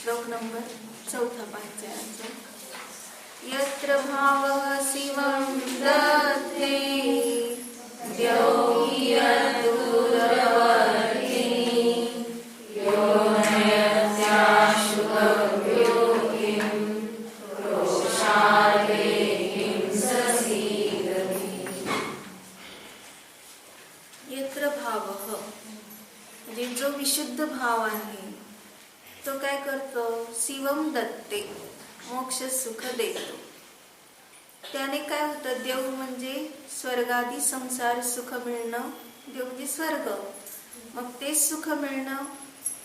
श्लोक नंबर 4 पाहायचा आहे. यत्र भावः शिवं दत्ते द्यौहि यद्दूरवर्तिनि यो नयत्याशुभव्योगिं रोषादे हिंससीदति. यत्र भावः म्हणजे जो विशुद्ध भाव आहे तो काय करतो? शिवम दत्ते, मोक्ष सुख देतो. त्याने काय होतं? देव म्हणजे स्वर्गादी संसार सुख मिळणं, देव म्हणजे स्वर्ग. मग ते सुख मिळणं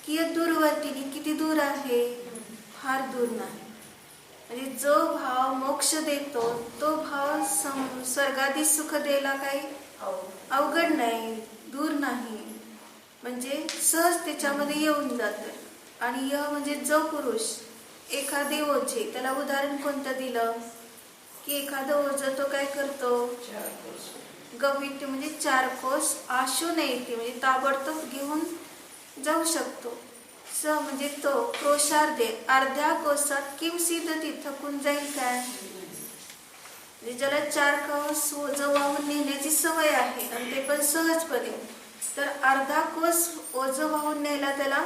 किती दूरवर्तीने, किती दूर आहे? फार दूर नाही. म्हणजे जो भाव मोक्ष देतो तो भाव स्वर्गादी सुख द्यायला काही अवघड नाही, दूर नाही, म्हणजे सहज त्याच्यामध्ये येऊन जातं. आणि यह म्हणजे जो पुरुष एखादे ओझे, त्याला उदाहरण कोणतं दिलं की एखादा ओझ तो काय करतो? गवित्य म्हणजे 4 कोस, आशु नयते म्हणजे ताबडतोब घेऊन जाऊ शकतो. स म्हणजे तो, क्रोशार्धे अर्ध्या कोसात किम सिद्धती थकून जाईल काय? म्हणजे ज्याला 4 कोस ओझ वाहून नेण्याची सवय आहे आणि ते पण सहजपणे, तर अर्धा कोस ओझ वाहून न्यायला त्याला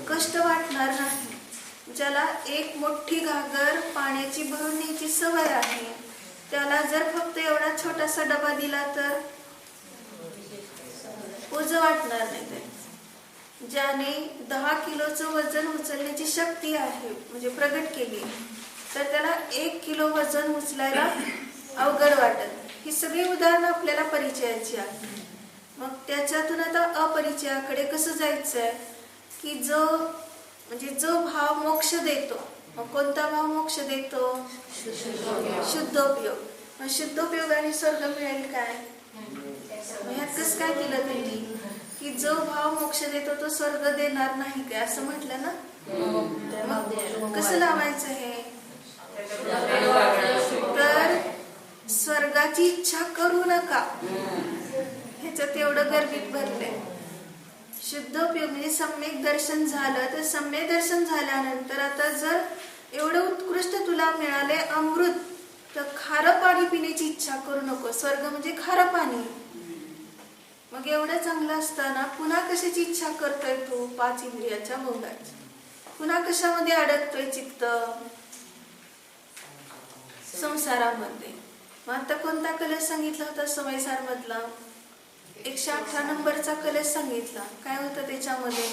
कष्ट वाटणार नाही. ज्याला एक मोठी घागर पाण्याची भरून न्यायची सवय आहे त्याला जर फक्त एवढा छोटासा डबा दिला तर ओझं वाटणार नाही. ज्याने 10 किलोचं वजन उचलण्याची शक्ती आहे म्हणजे प्रगट केली, तर त्याला 1 किलो वजन उचलायला अवघड वाटत. ही सगळी उदाहरणं आपल्याला परिचयाची आहेत. मग त्याच्यातून आता अपरिचयाकडे कसं जायचं आहे की जो म्हणजे जो भाव मोक्ष देतो. मग कोणता भाव मोक्ष देतो? शुद्धोपयोग. मग शुद्धोपयोगाने स्वर्ग मिळेल काय? ह्यात कसं काय दिलं त्यांनी की जो भाव मोक्ष देतो तो स्वर्ग देणार नाही काय असं म्हटलं ना. मग कसं लावायचं हे? तर स्वर्गाची इच्छा करू नका, ह्याच्यात एवढं गर्दीत भरलंय. शुद्धोपयोग म्हणजे सम्यक दर्शन झालं, तर सम्यक दर्शन झाल्यानंतर आता जर एवढं उत्कृष्ट तुला मिळाले अमृत, तर खारं पाणी पिण्याची इच्छा करू नको. स्वर्ग म्हणजे खारं पाणी. मग एवढं चांगलं असताना पुन्हा कशाची इच्छा करतोय तू? 5 इंद्रियाच्या भोगाची. पुन्हा कशामध्ये अडकतोय चित्त? संसारामध्ये. मग आता कोणता कलश सांगितला होता समयसार मधला? 118 नंबरचा कलश सांगितला. काय होतं त्याच्यामध्ये?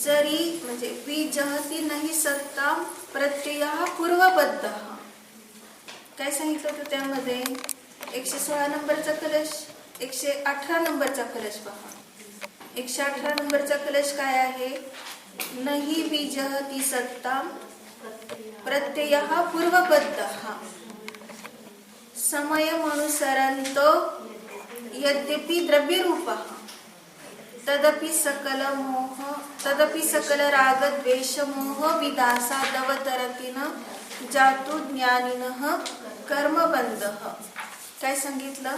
जरी म्हणजे विजहती नाही सत्ता प्रत्ययः पूर्वबद्ध. काय सांगितलं होतं त्यामध्ये? 116 नंबरचा कलश, 118 नंबरचा कलश पहा. 118 नंबरचा कलश काय आहे? नाही विजहती सत्ता प्रत्ययः पूर्वबद्ध समयमनुसरन्तो यद्यपि द्रव्यरूपः तदपि सकल राग द्वेष मोह विदासादवतरतीन जातु ज्ञानिनः कर्मबंधः. काय सांगितलं?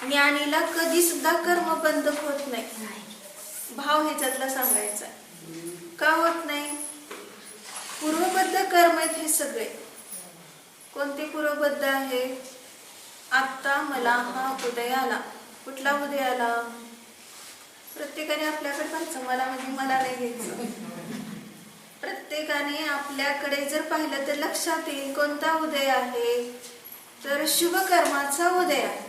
ज्ञानीला कधी सुद्धा कर्मबंध होत नाही. भाव ह्याच्यातला सांगायचा. का होत नाही? पूर्वबद्ध कर्म आहेत हे सगळे. कोणते पूर्वबद्ध आहे? आत्ता मला हा उदय आला. कुठला उदय आला? प्रत्येकाने आपल्याकडे पाहायचं. मला म्हणजे मला नाही घ्यायचं. प्रत्येकाने आपल्याकडे जर पाहिलं तर लक्षात येईल कोणता उदय आहे? तर शुभ कर्माचा उदय आहे.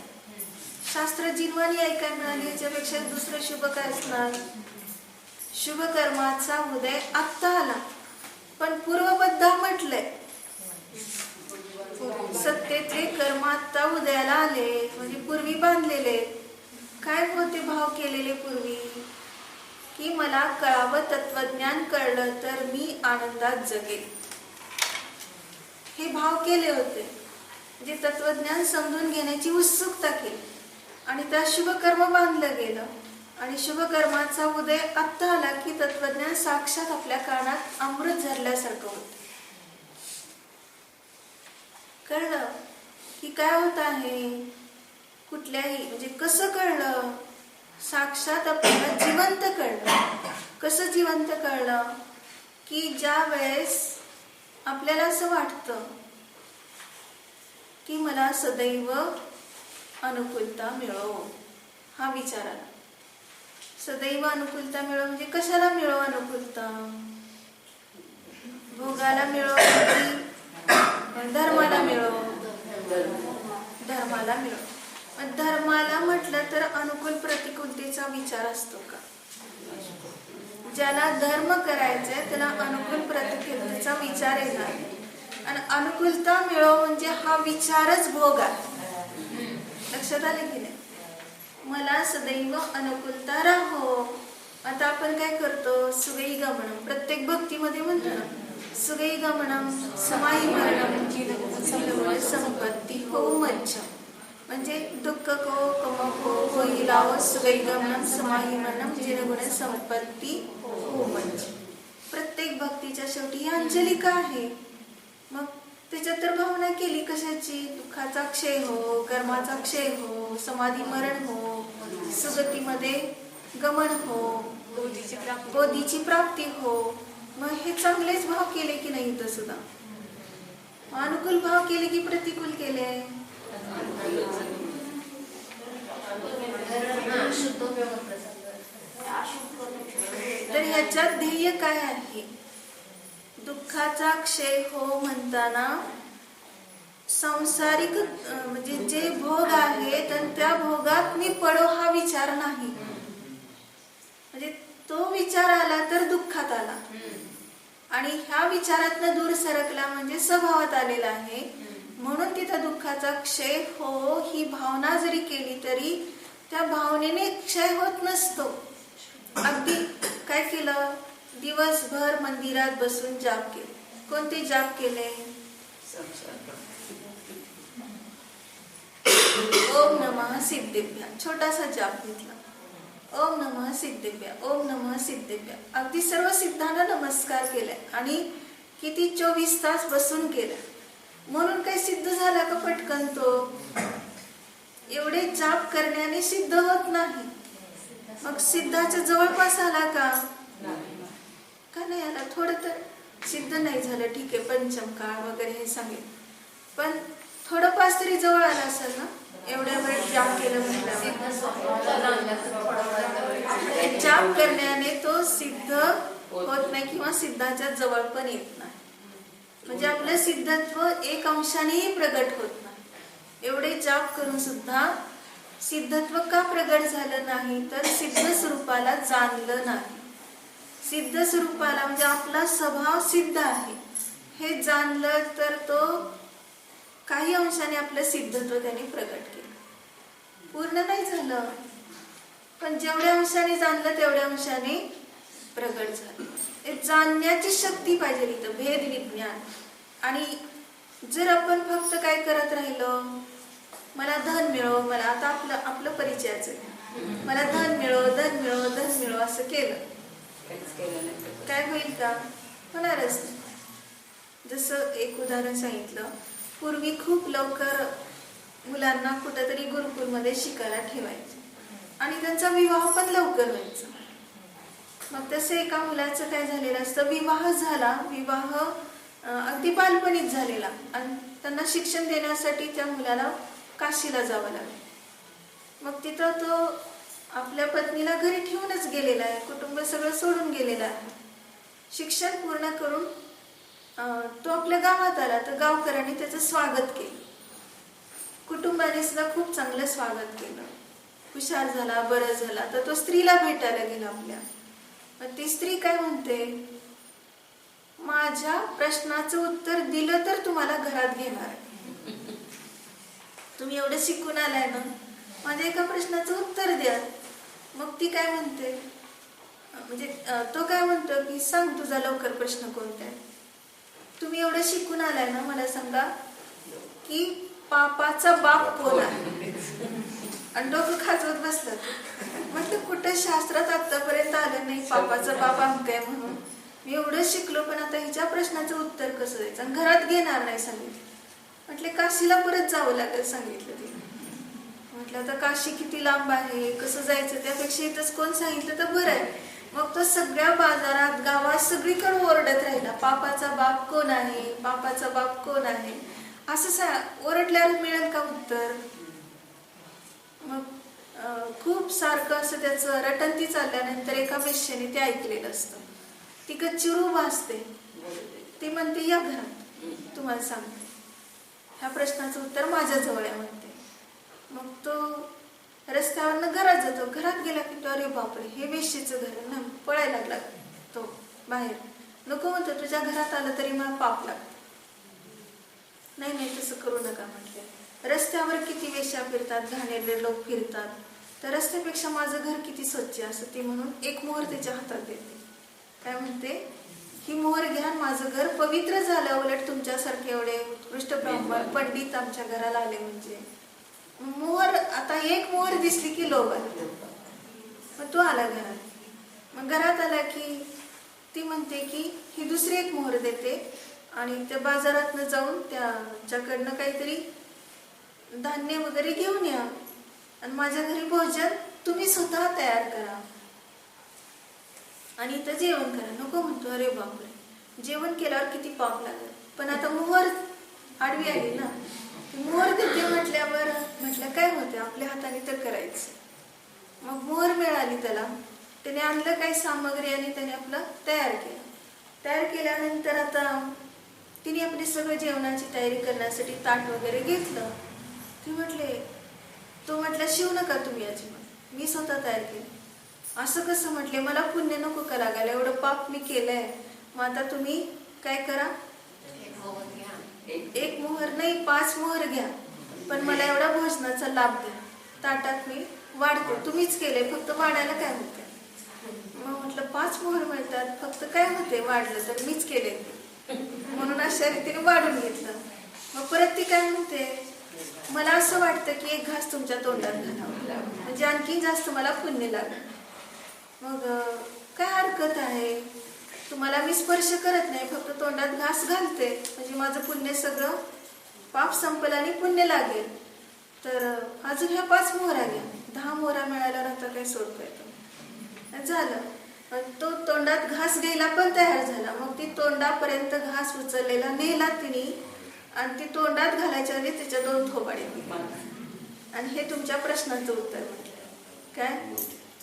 शास्त्र जिनवानी ऐकायला मिळाली, याच्यापेक्षा दुसरं शुभ काय असणार? शुभ कर्माचा उदय आत्ता आला. पण पूर्वबद्ध म्हटलंय. सत्तेतले कर्म आत्ता उदयाला आले म्हणजे पूर्वी बांधलेले. काय होते भाव केलेले पूर्वी? की मला कळावं, तत्वज्ञान कळलं तर मी आनंदात जगेल, हे भाव केले होते. म्हणजे तत्वज्ञान समजून घेण्याची उत्सुकता केली आणि त्या शुभ कर्म बांधलं गेलं. आणि शुभ कर्माचा उदय आत्ता आला की तत्वज्ञान साक्षात आपल्या कानात अमृत झरल्यासारखं होतं. कळलं की काय होत आहे? कुठल्याही म्हणजे कसं कळलं? साक्षात आपल्याला जिवंत कळलं. कसं जिवंत कळलं? की ज्या वेळेस आपल्याला असं वाटतं की मला सदैव अनुकूलता मिळो, हा विचार आला. सदैव अनुकूलता मिळो म्हणजे कशाला मिळो अनुकूलता? भोगाला मिळो की धर्माला मिळो? धर्माला मिळो. मग धर्माला म्हटलं तर अनुकूल प्रतिकूलतेचा विचार असतो का? ज्याला धर्म करायचंय त्याला अनुकूल प्रतिकूलतेचा विचार येणार. आणि अनुकूलता मिळो म्हणजे हा विचारच भोग आहे. लक्षात आले की नाही? मला सदैव अनुकूलता राहो. आता आपण काय करतो? सुगई गमनम, प्रत्येक भक्तीमध्ये म्हणतो ना, सुगई गमनम समाही मरणम संपत्ती हो मज्जम. म्हणजे दुःख को कमको होईलाव सुगई गमनम समाही मरणम जिनगुण संपत्ती हो मज्जम. प्रत्येक भक्तीच्या शेवटी ही अंजलिका आहे. मग त्याच्यात तर भावना केली कशाची? दुःखाचा क्षय हो, कर्माचा क्षय हो, समाधी मरण हो, सुगतीमध्ये गमन हो, बोधीची प्राप्ती हो. मग हे चांगलेच भाव केले की नाही? इथं सुद्धा अनुकूल भाव केले की प्रतिकूल केले? तर ह्याच्यात ध्येय काय आहे? दुःखाचा क्षय हो म्हणताना सांसारिक म्हणजे जे भोग आहेत आणि त्या भोगात मी पडो हा विचार नाही. म्हणजे तो विचार आला तर दुःखात आला आणि ह्या विचारातनं दूर सरकला म्हणजे स्वभावात आलेला आहे. म्हणून तिथं दुःखाचा क्षय हो ही भावना जरी केली तरी त्या भावनेने क्षय होत नसतो. अगदी काय केलं? दिवसभर मंदिरात बसून जाप केले. कोणते जाप केले? ओम नमः सिद्धेभ्य. छोटासा जाप घेतला. ओम नमः सिद्धेभ्य, ओम नमः सिद्धेभ्य. अगदी सर्व सिद्धांना नमस्कार केलाय आणि किती 24 तास बसून केलाय. म्हणून काही सिद्ध झाला का पटकन तो? एवढे जाप करण्याने सिद्ध होत नाही. मग सिद्धाच्या जवळपास आला का? का नाही आला? थोडं तर सिद्ध नाही झालं, ठीक आहे, पंचम काळ वगैरे हे सांगेल, पण थोडंफार तरी जवळ आला असेल ना? एवढ्या वेळ जाप केलं म्हटल्यावर जाप करण्याने तो सिद्ध होत नाही किंवा सिद्धाच्या जवळ पण येत नाही. म्हणजे आपलं सिद्धत्व एक अंशानेही प्रगट होत नाही. एवढे जाप करून सुद्धा सिद्धत्व का प्रगट झालं नाही? तर सिद्ध स्वरूपाला जाणलं नाही. सिद्ध स्वरूपाला म्हणजे आपला स्वभाव सिद्ध आहे हे जाणलं तर तो काही अंशाने आपलं सिद्धत्व त्याने प्रगट केलं. पूर्ण नाही झालं, पण जेवढ्या अंशाने जाणलं तेवढ्या अंशाने प्रगट झालं. हे जाणण्याची शक्ती पाहिजे इथं, भेद विज्ञान. आणि जर आपण फक्त काय करत राहिलो, मला धन मिळो, मला आता आपलं परिचयाचं आहे, मला धन मिळो धन मिळो धन मिळो असं केलं, काय होईल का? होणारच नाही. जसं एक उदाहरण सांगितलं, पूर्वी खूप लवकर मुलांना कुठेतरी गुरुकुलमध्ये शिकायला ठेवायचं आणि त्यांचा विवाह पण लवकर व्हायचा. मग तसं एका मुलाचं काय झालेलं असतं, विवाह झाला, विवाह अगदी बालपणीच झालेला आणि त्यांना शिक्षण देण्यासाठी त्या मुलाला काशीला जावं लागलं. मग तिथं तो आपल्या पत्नीला घरी ठेवूनच गेलेला आहे, कुटुंब सगळं सोडून गेलेलं आहे. शिक्षण पूर्ण करून तो आपल्या गावात आला तर गावकऱ्यांनी त्याचं स्वागत केलं. कुटुंबाने सुद्धा खूप चांगलं स्वागत केलं. हुशार झाला, बरं झाला. तर तो स्त्रीला भेटायला गेला आपल्या. मग ती स्त्री काय म्हणते, माझ्या प्रश्नाचं उत्तर दिलं तर तुम्हाला घरात घेणार. तुम्ही एवढं शिकून आलाय ना, माझ्या एका प्रश्नाचं उत्तर द्या. मग ती काय म्हणते, म्हणजे तो काय म्हणतो की सांग तुझा लवकर प्रश्न कोणता आहे. तुम्ही एवढं शिकून आलाय ना, मला सांगा की पापाचा बाप कोण आहे. आणि डोकं खाजवत बसलं. म्हटलं कुठं शास्त्रात आतापर्यंत आलं नाही पापाचा बाप आमकाय म्हणून. मी एवढं शिकलो पण आता हिच्या प्रश्नाचं उत्तर कसं द्यायचं, आणि घरात घेणार नाही सांगितलं. म्हटले काशीला परत जावं लागेल सांगितलं तिने. म्हटलं तर काशी किती लांब आहे, कसं जायचं, त्यापेक्षा इथंच कोण सांगितलं तर बरं आहे. मग तो सगळ्या बाजारात गावात सगळीकडे ओरडत राहिला, पापाचा बाप कोण आहे, पापाचा बाप कोण आहे, असं ओरडल्यावर मिळेल का उत्तर. मग खूप सारखं असं त्याचं रटंती चालल्यानंतर एका वेश्येने ते ऐकलेलं असतं. ती गच्चीवर भासते, ती म्हणते या घरात तुम्हाला सांगते, ह्या प्रश्नाचं उत्तर माझ्याजवळ आहे म्हणते. मग तो रस्त्यावरनं घरात जातो. घरात गेला की तो अरे बापरे हे वेश्येचं घर आहे ना, पळायला लागला तो बाहेर. नको म्हणतो, तुझ्या घरात आलं तरी मला पाप लागतं. नाही नाही तसं करू नका म्हटले. रस्त्यावर किती वेश्या फिरतात, घाणेरडे लोक फिरतात, तर रस्त्यापेक्षा माझं घर किती स्वच्छ असं ती म्हणून एक मोहर त्याच्या हातात देते. काय म्हणते, ही मोहर घ्या, माझं घर पवित्र झालं, उलट तुमच्यासारखे एवढे उत्कृष्ट ब्राह्मण पंडित आमच्या घराला आले. म्हणजे मोहर, आता एक मोहर दिसली की लोभ आले. मग तो आला घरात. मग घरात आला की ती म्हणते की ही दुसरी एक मोहर देते आणि त्या बाजारातनं जाऊन त्याच्याकडनं काहीतरी धान्य वगैरे घेऊन या आणि माझ्या घरी भोजन तुम्ही स्वतः तयार करा आणि इथं जेवण करा. नको म्हणतो, अरे बापरे जेवण केल्यावर किती पाप लागेल. पण आता मोहर आडवी आली ना, मोहर देते म्हटल्यावर म्हटलं काय होते, आपल्या हाताने तर करायचं. मग मोहर मिळाली त्याला, त्याने आणलं काही सामग्री आणि त्याने आपलं तयार केलं. तयार केल्यानंतर आता तिने आपली सगळं जेवणाची तयारी करण्यासाठी ताट वगैरे घेतलं. तो म्हटलं शिव नका तुम्ही अजिबात, मी स्वतः तयार केलं. असं कसं म्हटले, मला पुण्य नको का लागायला, एवढं पाप मी केलंय. मग आता तुम्ही काय करा, एक मोहर नाही 5 मोहर घ्या, पण मला एवढा भोजनाचा लाभ द्या, ताटात मी वाढते, तुम्हीच केले, फक्त वाढायला काय होते. मग म्हटलं 5 मोहर मिळतात, फक्त काय होते वाढलं तर, मीच केले म्हणून अशा रीतीने वाढून घेतलं. मग परत ती काय म्हणते, मला असं वाटतं की एक घास तुमच्या तोंडात घालावं, म्हणजे आणखी जास्त मला पुण्य लागेल. मग काय हरकत आहे, तुम्हाला मी स्पर्श करत नाही, फक्त तोंडात घास घालते, म्हणजे माझं पुण्य सगळं पाप संपलं आणि पुण्य लागेल. तर अजून ह्या 5 मोहरा घ्या, 10 मोहरा मिळायला राहता काय सोडतोय तो. झालं. तो तोंडात घास घ्यायला पण तयार झाला. मग ती तोंडापर्यंत घास उचललेला नेला तिने आणि ती तोंडात घालायच्या आधी त्याच्या 2 थोबाडे दिले. आणि हे तुमच्या प्रश्नाचं उत्तर काय,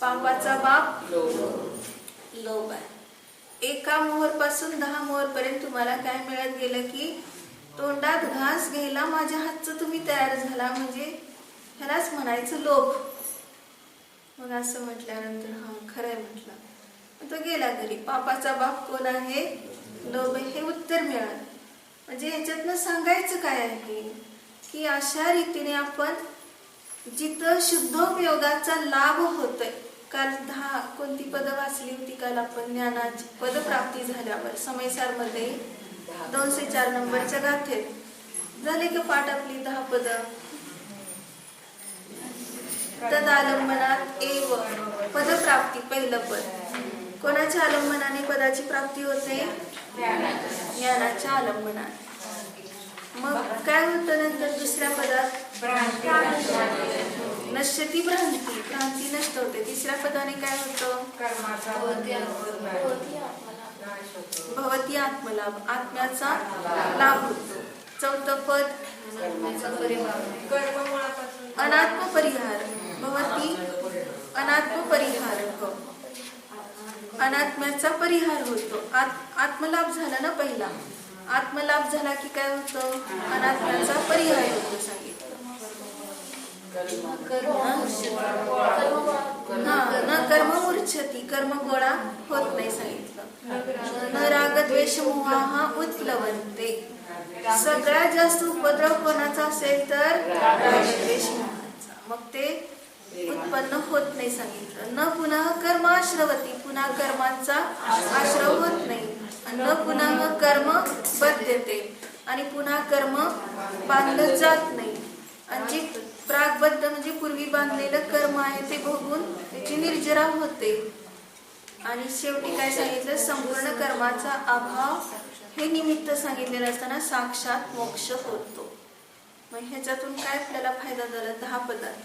पापाचा बाप लोभ आहे. एका मोहर पासून 10 मोहर पर्यंत तुम्हाला काय मिळत गेलं की तोंडात घास घ्यायला माझ्या हातचं तुम्ही तयार झाला, म्हणजे ह्यालाच म्हणायचं लोभ. मग असं म्हटल्यानंतर हा खरंय म्हटलं. तो गेला घरी. पापाचा बाप कोण आहे, लोभ आहे, हे उत्तर मिळालं. म्हणजे ह्याच्यातनं सांगायचं काय आहे की अशा रीतीने आपण जिथं शुद्धोपयोगाचा लाभ होतोय. काल 10 कोणती पदं वाचली होती काल आपण, ज्ञानाची पदप्राप्ती झाल्यावर समयसार मध्ये 204 नंबरच्या गाथेत झाले की पाठ आपली 10 पदं. तदालंबनात एव पदप्राप्ती, पहिलं पद. कोणाच्या आलंबनाने पदाची प्राप्ती होते, ज्ञानाच्या आलंबनाने. मग काय होतं नंतर दुसऱ्या पदात, नश्यती भ्रांती, भ्रांती नष्ट होते. तिसऱ्या पदाने काय होतं, भवती आत्मलाभ, आत्म्याचा लाभ होतो. चौथं पद अनात्मपरिहार, भवती अनात्मपरिहार, अनात्म्याचा परिहार होतो. आत्मलाभ झाला ना पहिला, आत्मलाभ झाला की काय होतं, अनात्म्याचा परिहार होतो सांगितलं. न कर्म मूर्छती, कर्म गोळा होत नाही सांगितलं. न राग द्वेष मोहा उत्प्लवन्ते, सगळ्यात जास्त उपद्रव कोणाचा असेल तर राग द्वेष मोहाचा, मग ते उत्पन्न होत नाही सांगितलं. न पुन्हा कर्माश्रवती, पुन्हा कर्मांचा आश्रव होत नाही. न पुन्हा कर्म बद्धते, आणि पुन्हा कर्म बांधलं जात नाही. आणि जे प्रागबद्ध म्हणजे पूर्वी बांधलेलं कर्म आहे ते भोगून त्याची निर्जरा होते. आणि शेवटी काय सांगितलं, संपूर्ण कर्माचा अभाव हे निमित्त सांगितलेलं असताना साक्षात मोक्ष होतो. मग ह्याच्यातून काय आपल्याला फायदा झाला 10 पदात.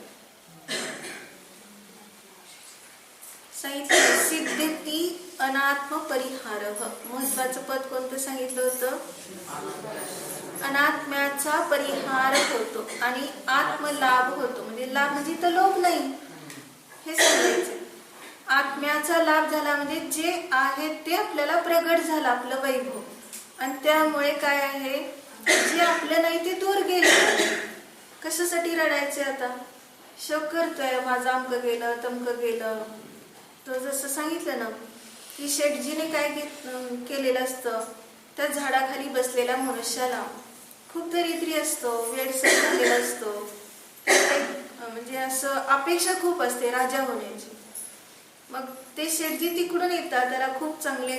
सांगितलं सिद्धती अनात्म परिहार. महत्वाचं पद कोणतं सांगितलं होतं? अनात्म्याचा परिहार होतो आणि आत्मलाभ होतो. म्हणजे लाभ म्हणजे तर लोभ नाही हे सांगायचं. आत्म्याचा लाभ झाला म्हणजे जे आहे ते आपल्याला प्रगट झालं, आपलं वैभव. आणि त्यामुळे काय आहे, जे आपलं नाही ते दूर गेले. कशासाठी रडायचे आता? शोक करतोय माझं अमकं गेलं तमकं गेलं. तो जसं सांगितलं ना की शेठजीने काय केलेलं असतं, त्या झाडाखाली बसलेल्या मनुष्याला खूप दरिद्री असतो, वेडसर झालेला असतो. म्हणजे असं अपेक्षा खूप असते राजा होण्याची. मग ते शेठजी तिकडून येतात, त्याला खूप चांगले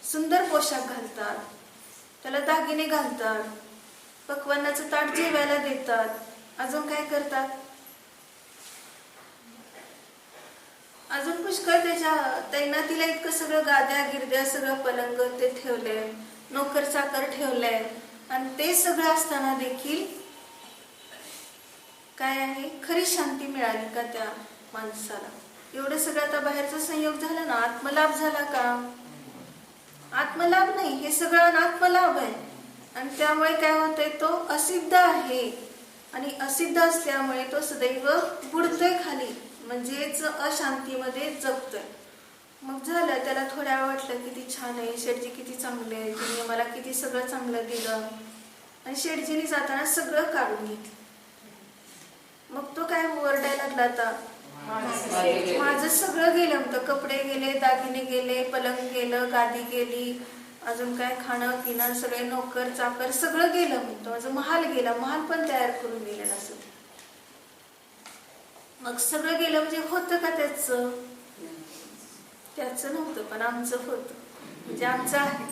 सुंदर पोशाख घालतात, त्याला दागिने घालतात, पक्वान्नाचं ताट जेवायला देतात. अजून काय करतात? अजून पुष्कळ त्याच्या तैनातीला इतकं सगळं गाद्या गिरद्या सगळं पलंग ते ठेवलंय, नोकर चाकर ठेवलंय. आणि ते सगळं असताना देखील काय आहे, खरी शांती मिळाली का त्या माणसाला? एवढं सगळं आता बाहेरचा संयोग झाला ना, आत्मलाभ झाला का? आत्मलाभ नाही, हे सगळं अनात्मलाभ आहे. आणि त्यामुळे काय होतंय, तो असिद्ध आहे. आणि असिद्ध असल्यामुळे तो सदैव बुडतोय खाली, म्हणजेच अशांतीमध्ये जगतोय. मग झालं, त्याला थोड्या वेळ वाटलं किती छान आहे, शेठजी किती चांगले आहे, तिने मला किती सगळं चांगलं दिलं. आणि शेठजीने जाताना सगळं काढून घेतलं. मग तो काय ओरडायला लागला, आता माझं सगळं गेलं म्हणतं. कपडे गेले, दागिने गेले, पलंग गेलं, गादी गेली, अजून काय खाणं पिणं सगळे नोकर चाकर सगळं गेलं म्हणतो. माझं महाल गेला, महाल पण तयार करून गेलेला असं. मग सगळं गेलं म्हणजे होतं का त्याचं? त्याचं नव्हतं, पण आमचं होतं. म्हणजे आमचं आहे.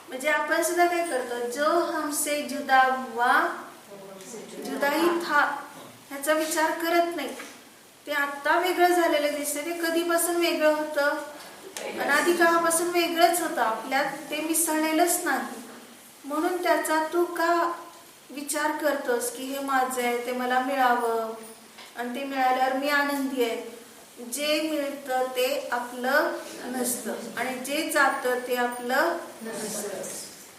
म्हणजे आपण सुद्धा काय करतो, जो हमसे जुदा हुआ जुदाई था, ह्याचा विचार करत नाही. ते आत्ता वेगळं झालेलं दिसतं, ते कधीपासून वेगळं होतं, अनादी काळापासून वेगळंच होतं. आपल्यात ते मिसळलेलंच नाही. म्हणून त्याचा तू का विचार करतोस की हे माझं आहे, ते मला मिळावं आणि ते मिळाल्यावर मी आनंदी आहे. जे मिळतं ते आपलं नसतं आणि जे जातं ते आपलं नसतं.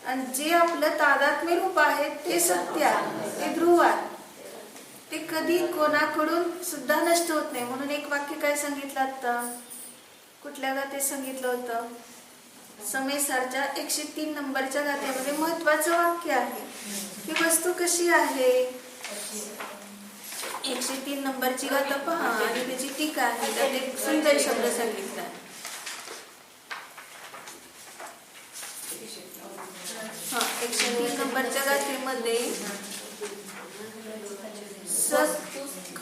आणि जे आपलं तादात्म्य रूप आहे ते सत्य आहे, ते ध्रुव आहे, ते कधी कोणाकडून सुद्धा नष्ट होत नाही. म्हणून एक वाक्य काय सांगितलं आता, कुठल्या गाते सांगितलं होतं, समेसारच्या 103 नंबरच्या गात्यामध्ये महत्वाचं वाक्य आहे की वस्तू कशी आहे. 103 नंबरची गाथा पहा आणि त्याची टीका आहे, त्यात एक सुंदर शब्द सांगितला. हा 103 नंबरच्या गाथेमध्ये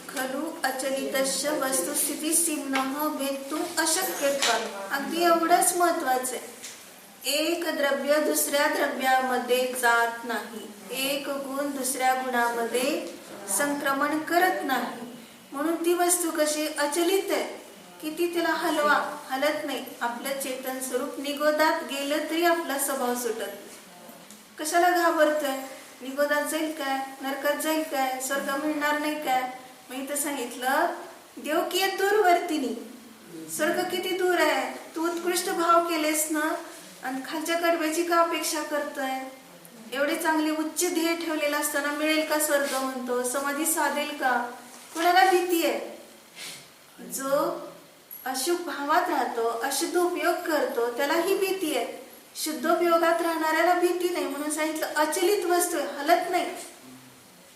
खलु अचलितस्य वस्तुस्थिती सिमनः भेदुम अशक्यत्वम्. अगदी एवढंच महत्वाचं आहे. एक द्रव्य दुसऱ्या द्रव्यामध्ये जात नाही, एक गुण दुसऱ्या गुणामध्ये संक्रमण करत नाही. म्हणून ती वस्तू कशी अचलित आहे, किती तिला हलवा हलत नाही. आपलं चेतन स्वरूप निगोदात गेलं तरी आपला स्वभाव सुटत. कशाला घाबरतोय? निगोदात जाईल काय, नरकात जाईल काय, स्वर्ग मिळणार नाही काय? मग इथं सांगितलं देव की दूरवर्तीनी, स्वर्ग किती दूर आहे. तू उत्कृष्ट भाव केलेस ना, आणि खालच्या कडब्याची का अपेक्षा करतोय? एवढे चांगले उच्च ध्येय ठेवलेला असताना मिळेल का स्वर्ग म्हणतो? समाधी साधेल का? कोणाला भीती आहे? जो अशुभ भावात राहतो, अशुद्ध उपयोग करतो, त्याला ही भीती आहे. शुद्धोपयोगात राहणाऱ्याला भीती नाही. म्हणून सांगितलं अचलित वस्तू हलत नाही.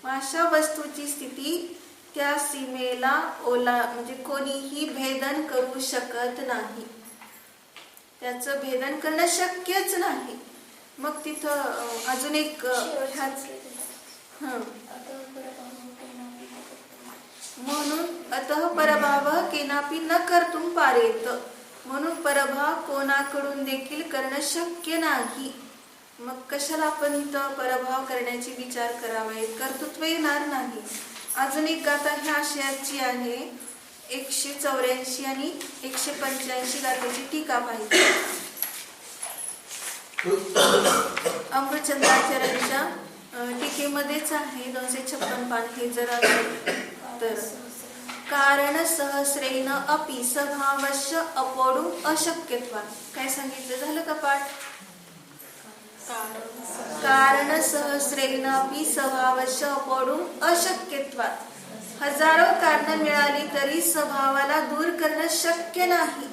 अशा वस्तूची स्थिती त्या सीमेला म्हणजे कोणीही भेदन करू शकत नाही, त्याचं भेदन करणं शक्यच नाही. मग तिथं अजून एक म्हणून अतः परभाव केनापि न कर्तुम पारेत. म्हणून परभाव कोणाकडून देखील करणं शक्य नाही. मग कशाला आपण इथं परभाव करण्याची विचार करावे, कर्तृत्व येणार नाही. अजून एक गाथा ह्या आशयाची आहे, 184 आणि 185 गाथेची टीका पाहिजे. अमृतचंद्राचार्यांच्या टीकेमध्येच आहे, 256 पान. हे जर तर कारण सहस्रेन अपि स्वभावस्य अपडू अशक्यत्वात्. काय सांगितलं, झालं का पाठ? कारण सहस्रेन अपि स्वभावस्य अपडू अशक्यत्वात्. हजारो कारण मिळाली तरी स्वभावाला दूर करणं शक्य नाही.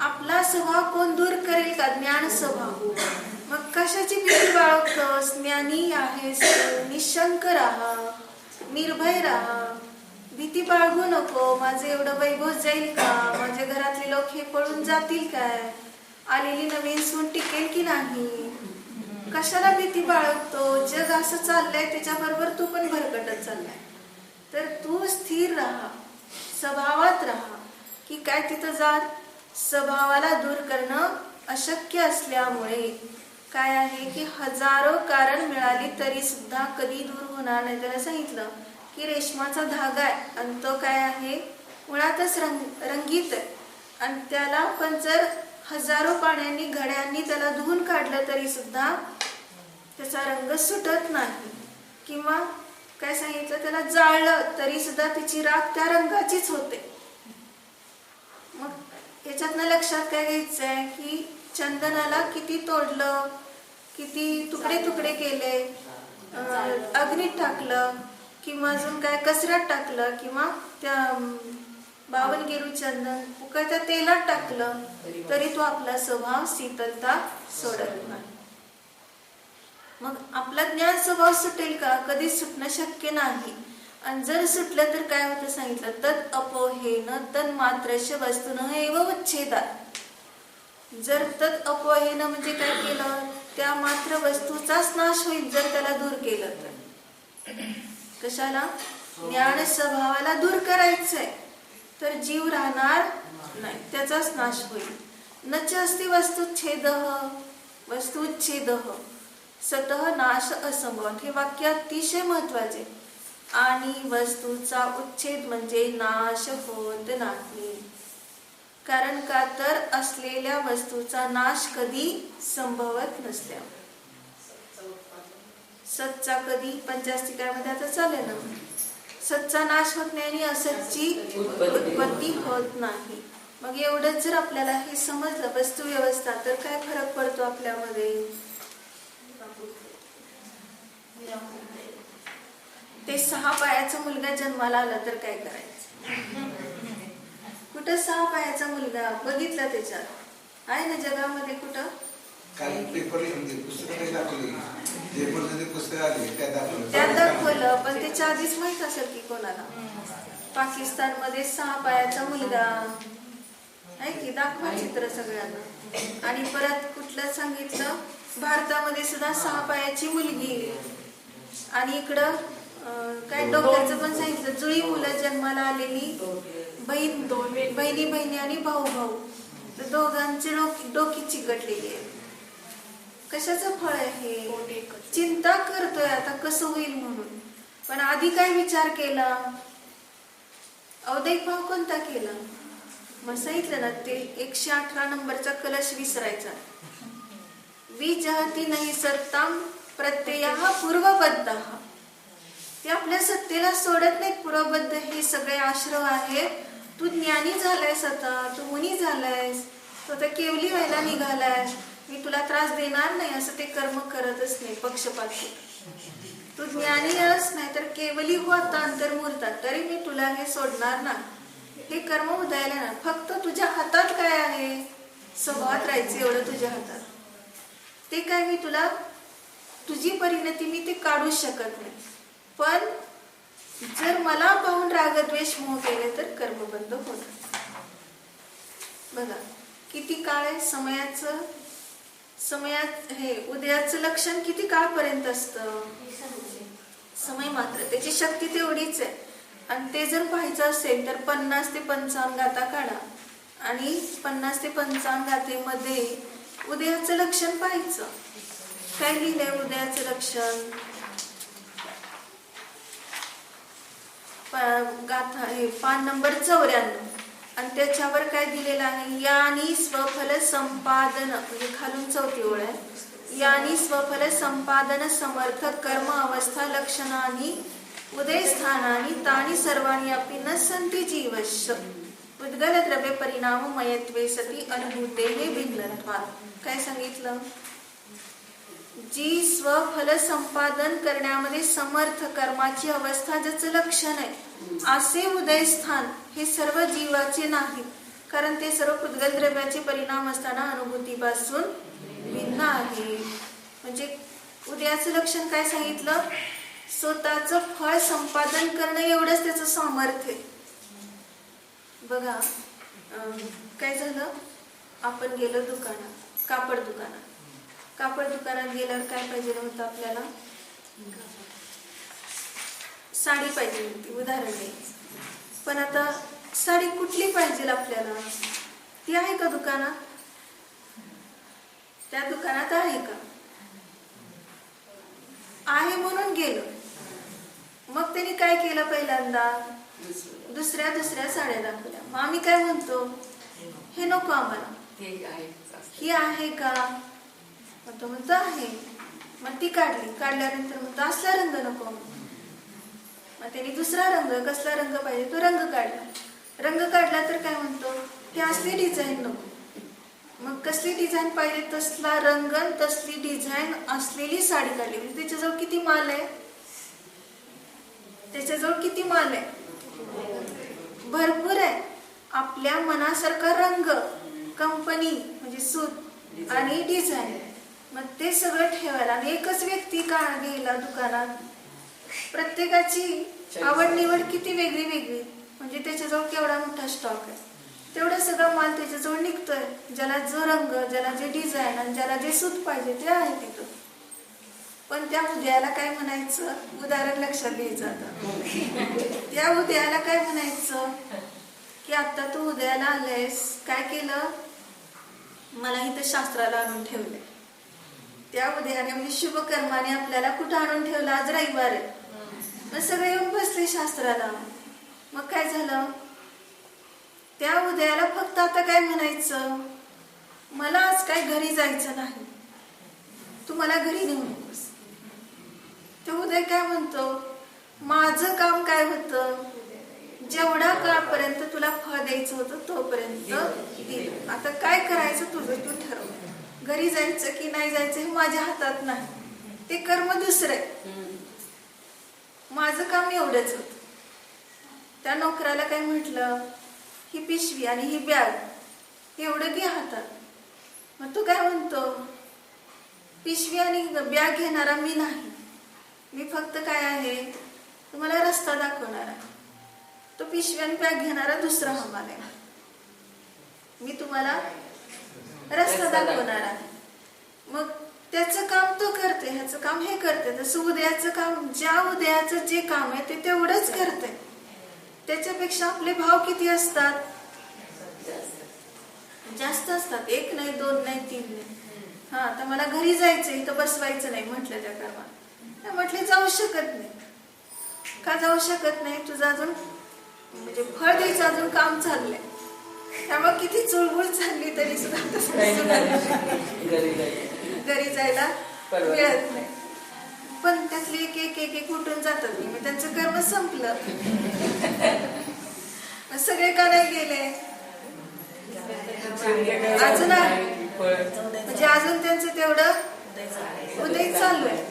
आपला स्वभाव कोण दूर करेल का? ज्ञान स्वभाव. मग कशाची भीती बाळगतोस? ज्ञानी आहेस, निशंक राहा, निर्भय राहा. भीती बाळगू नको. माझं एवढं वैभव जाईल का? माझ्या घरातले लोक हे पळून जातील काय? आलेली नवीन सून टिकेल की नाही? कशाला भीती बाळगतो? जग असं चाललंय, त्याच्याबरोबर तू पण भरकटत चाललाय. तर तू स्थिर राहा, स्वभावात राहा. की काय तिथं जात? स्वभावाला दूर करणं अशक्य असल्यामुळे काय आहे की हजारो कारण मिळाली तरी सुद्धा कधी दूर होणार नाही. त्याला सांगितलं की रेशमाचा धागा आहे आणि तो काय आहे, मुळातच रंगीत आहे. आणि त्याला पण जर हजारो पाण्याने, घड्यांनी त्याला धुवून काढलं तरी सुद्धा त्याचा रंग सुटत नाही. किंवा काय सांगितलं, त्याला जाळलं तरी सुद्धा त्याची राख त्या रंगाचीच होते. मग याच्यातनं लक्षात काय घ्यायचंय की चंदनाला किती तोडलं, किती तुकडे तुकडे केले, अग्नीत टाकलं, किंवा अजून काय कचऱ्यात टाकलं, किंवा त्या 52 गेरू चंदन उकळत्या तेलात टाकलं तरी तो आपला स्वभाव शीतलता सोडत नाही. मग आपला ज्ञान स्वभाव सुटेल का? कधी सुटणं शक्य नाही. आणि जर सुटलं तर काय होतं सांगितलं, तत् अपोहेन तन्मात्रस्य वस्तुनः एव उच्छेदात्. जर तत् अपोहेन म्हणजे काय केलं, त्या मात्र वस्तूचाच नाश होईल जर त्याला दूर केलं तर. कशाला? ज्ञान स्वभावाला दूर करायचंय तर जीव राहणार नाही, त्याचाच नाश होईल. नच अस्ति वस्तुच्छेदः वस्तुच्छेदः सतः नाश असंभवत्. हे वाक्य अतिशय महत्वाचे. आणि वस्तूचा उच्छेद म्हणजे नाश होत नाही. कारण का तर असलेल्या वस्तूचा नाश कधी संभवत नसल्या. सतचा कधी पंचास्तिकामध्ये आता चालेल ना, सतचा नाश होत नाही आणि असतची उत्पत्ती होत नाही. मग एवढंच जर आपल्याला हे समजलं वस्तू व्यवस्था, तर काय फरक पडतो आपल्यामध्ये. ते 6 पायाचा मुलगा जन्माला आला तर काय करायचं? कुठं 6 पायाचा मुलगा बघितला त्याच्यात आहे ना जगामध्ये? कुठं? त्यात दाखवलं, पण त्याच्या आधीच माहित असेल की कोणाला. पाकिस्तान मध्ये 6 पायाचा मुलगा आहे की, दाखवा चित्र सगळ्यांना. आणि परत कुठलं सांगितलं, भारतामध्ये सुद्धा 6 पायाची मुलगी. आणि इकडं काय डोक्याचं पण सांगितलं, जुळी मुलं जन्माला आलेली बहीण, बहिणी बहिणी आणि भाऊ भाऊ, तर दोघांची डोकी चिकटलेली आहे. कशाचं फळ आहे हे? चिंता करतोय आता कसं होईल म्हणून. पण आधी काय विचार केला? अवदैक भाव कोणता केला? मग सांगितलं ना, ते 118 नंबरचा कलश विसरायचा. विजहती नाही सत्ताम प्रत्ययः पूर्वबद्धः. ते आपल्या सत्तेला सोडत नाहीत. पूर्वबद्ध हे सगळे आश्रव आहेत. तू ज्ञानी झालायस, आता तू मुनी झालायस, तो तर केवली व्हायला निघालायस, मी तुला त्रास देणार नाही असं ते कर्म करतच नाही पक्षपाती. तू ज्ञानी आहेस नाही तर केवली हो आता अंतर्मुहूर्तात, तरी मी तुला हे सोडणार ना. हे कर्म उदयाला ना. फक्त तुझ्या हातात काय आहे? स्वभावात राहायचं, एवढं तुझ्या हातात. ते काय मी तुला, तुझी परिणती मी ते काढू शकत नाही. पण जर मला पाहून रागद्वेष मोह केले तर कर्म बंद होणार. बघा किती काळ आहे समयाचं. समयात हे उदयाचं लक्षण किती काळपर्यंत असतं? समय मात्र. त्याची शक्ती तेवढीच आहे. आणि ते जर पाहायचं असेल तर 50 ते 55 गाथा काढा आणि 50 ते 55 गाथेमध्ये उदयाचं लक्षण पाहायचं. काय लिहिलंय उदयाचं लक्षण? गाथा हे पान नंबर 94 आणि त्याच्यावर काय दिलेलं आहे? यानी स्वफल संपादन, म्हणजे खालून 4थी ओळ आहे. यानी स्वफल संपादन समर्थ कर्म अवस्था लक्षणानी उदयस्थानानि तानि सर्वाणि अपि न सन्ति जीवस्य उद्गल द्रव्य परिणाममयत्वे सती अनुभूतेः भिन्नत्वात्. काय सांगितलं? जी स्वफल संपादन करण्यामध्ये समर्थ कर्माची अवस्था ज्याचं लक्षण आहे असे उदयस्थान हे सर्व जीवाचे नाही, कारण ते सर्व पुद्गल द्रव्याचे परिणाम असताना अनुभूतीपासून भिन्न आहे. म्हणजे उदयाचं लक्षण काय सांगितलं? स्वतःचं फळ संपादन करणं एवढंच त्याचं सामर्थ्य. बघा काय झालं, आपण गेलो दुकानात, कापड दुकानात. कापड दुकानात गेल्यावर काय पाहिजे होतं आपल्याला? साडी पाहिजे होती, उदाहरण द्यायचं. पण आता साडी कुठली पाहिजे आपल्याला? ती आहे का दुकानात? त्या दुकानात आहे का? आहे म्हणून गेलो. मग त्यांनी काय केलं? पहिल्यांदा दुसऱ्या साड्या दाखवल्या. मग आम्ही काय म्हणतो? हे नको आम्हाला, ही आहे का? मग तो म्हणतो आहे. मग ती काढल्यानंतर म्हणतो असला रंग नको. मग त्यांनी दुसरा रंग, कसला रंग पाहिजे तो रंग काढला तर काय म्हणतो? ते असली डिझाईन नको. मग कसली डिझाईन पाहिजे तसला रंग, तसली डिझाईन असलेली साडी काढली. म्हणजे त्याच्याजवळ किती माल आहे? भरपूर आहे. आपल्या मनासारखा रंग, कंपनी म्हणजे सूत आणि डिझाईन, मग ते सगळं ठेवायला. आणि एकच व्यक्ती का गेला दुकानात? प्रत्येकाची आवड निवड किती वेगळी वेगळी. म्हणजे त्याच्याजवळ केवढा मोठा स्टॉक आहे, तेवढा सगळा माल त्याच्याजवळ निघतोय. ज्याला जो रंग, ज्याला जे डिझाईन आणि ज्याला जे सूत पाहिजे ते आहे तिथं. पण त्या उदयाला काय म्हणायचं? उदाहरण लक्षात घ्यायचं आता. त्या उदयाला काय म्हणायचं की आता तू उदयाला आलेस, काय केलं? मला इथं शास्त्राला आणून ठेवलंय. त्या उदयाने म्हणजे शुभ कर्माने आपल्याला कुठं आणून ठेवलं? आज रविवार आहे. मग सगळे येऊन बसले शास्त्राला. मग काय झालं? त्या उदयाला फक्त आता काय म्हणायचं? मला आज काय घरी जायचं नाही, तू मला घरी नेऊ नकोस. ते उदय काय म्हणतो? माझं काम काय होतं? जेवढा काळपर्यंत तुला फळ द्यायचं होतं तोपर्यंत दिलं. आता काय करायचं तुझं तू ठरव. घरी जायचं की नाही जायचं हे माझ्या हातात नाही, ते कर्म दुसरं आहे. माझं काम एवढंच होतं. त्या नोकराला काय म्हटलं? ही पिशवी आणि ही बॅग एवढं घे हातात. मग तू काय म्हणतो? पिशवी आणि बॅग घेणारा मी नाही, मी फक्त काय आहे? तुम्हाला रस्ता दाखवणारा. तो पिशवी आणि बॅग घेणारा दुसरा हमाल आहे. मी तुम्हाला रस्ता दाखवणार आहे. मग त्याचं काम तो करते, ह्याचं काम हे करते. तसं उदयाचं काम, ज्या उदयाचं जे काम आहे ते तेवढंच करते. त्याच्यापेक्षा आपले भाव किती असतात? जास्त असतात. 1 नाही, 2 नाही, 3 नाही. हा, तर मला घरी जायचंय, इथं बसवायचं नाही म्हटलं त्या कर्मात. म्हटले जाऊ शकत नाही. का जाऊ शकत नाही? तुझं अजून म्हणजे फळ द्यायचं अजून काम चाललंय. त्यामुळे किती चुळबुळ चालली तरी सुद्धा घरी जायला मिळत नाही. पण त्यातले एक उठून जातात. मग त्यांचं कर्म संपलं. सगळे का नाही गेले? अजून म्हणजे अजून त्यांचं तेवढं उदय चालू आहे.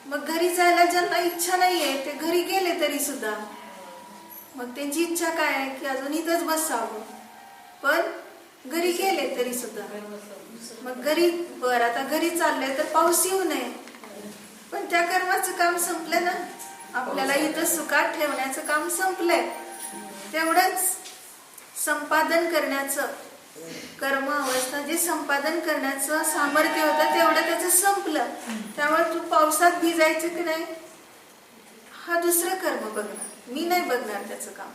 मग घरी जायला ज्यांना इच्छा नाहीये ते घरी गेले तरी सुद्धा मग त्यांची इच्छा काय आहे की अजून इथंच बसावं. पण घरी गेले तरी सुद्धा मग घरी आता घरी चाललंय तर पाऊस येऊ नये. पण त्या कर्माचं काम संपलं ना. आपल्याला इथं सुखात ठेवण्याचं काम संपलंय. तेवढंच संपादन करण्याचं कर्म अवस्था जे संपादन करण्याचं सामर्थ्य होतं तेवढं त्याचं संपलं. त्यामुळे तू पावसात भिजायचं की नाही हा दुसरं कर्म बघणार, मी नाही बघणार त्याचं काम.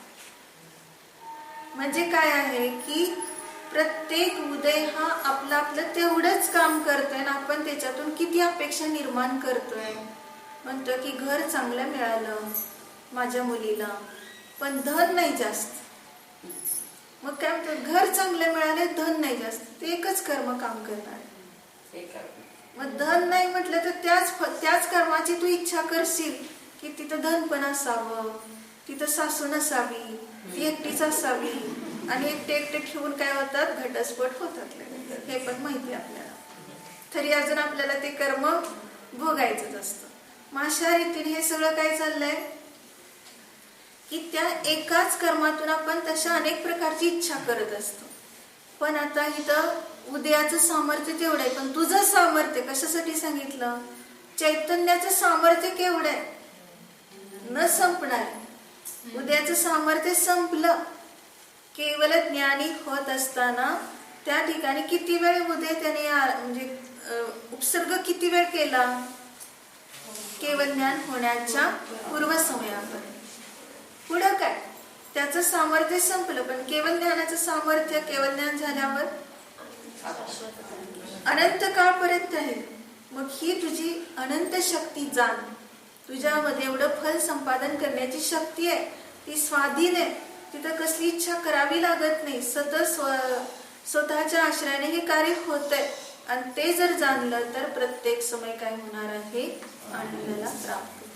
म्हणजे काय आहे की प्रत्येक उदय हा आपलं तेवढंच काम करतोय आणि आपण त्याच्यातून किती अपेक्षा निर्माण करतोय. म्हणतो की घर चांगलं मिळालं माझ्या मुलीला, पण धन नाही जास्त. मग काय म्हणतो? घर चांगले मिळाले, धन नाही जास्त. ते एकच कर्म काम करणार. मग धन नाही म्हटलं तर त्याच कर्माची तू इच्छा करशील की तिथं धन पण असावं, तिथं सासू नसावी, ती एकटीच असावी आणि एकटे एकटे ठेवून काय होतात, घटस्फोट होतात. हे पण माहिती आपल्याला. तरी अजून आपल्याला ते कर्म भोगायचंच असतं. मग अशा रीतीने हे सगळं काय चाललंय की त्या एकाच कर्मातून आपण तशा अनेक प्रकारची इच्छा करत असतो. पण आता इथं उदयाचं सामर्थ्य तेवढं आहे, पण तुझं सामर्थ्य कशासाठी सांगितलं? चैतन्याचं सामर्थ्य केवढं आहे, न संपणार. उदयाचं सामर्थ्य संपलं. केवळ ज्ञानी होत असताना त्या ठिकाणी किती वेळ उदय त्याने म्हणजे उपसर्ग किती वेळ केला? केवळ ज्ञान होण्याच्या पूर्वसमयापर्यंत. पुढं काय, त्याचं सामर्थ्य संपलं, पण केवळ ज्ञानाचं सामर्थ्य केवळ ज्ञान झाल्यावर अनंत काळपर्यंत आहे. मग ही तुझी अनंत शक्ती जाण. तुझ्यामध्ये एवढं फल संपादन करण्याची शक्ती आहे, ती स्वाधीन आहे. तिथं कसली इच्छा करावी लागत नाही. सतत स्वतःच्या आश्रयाने हे कार्य होतंय. आणि ते जर जाणलं तर प्रत्येक समय काय होणार आहे, आनंदाला प्राप्त होणार.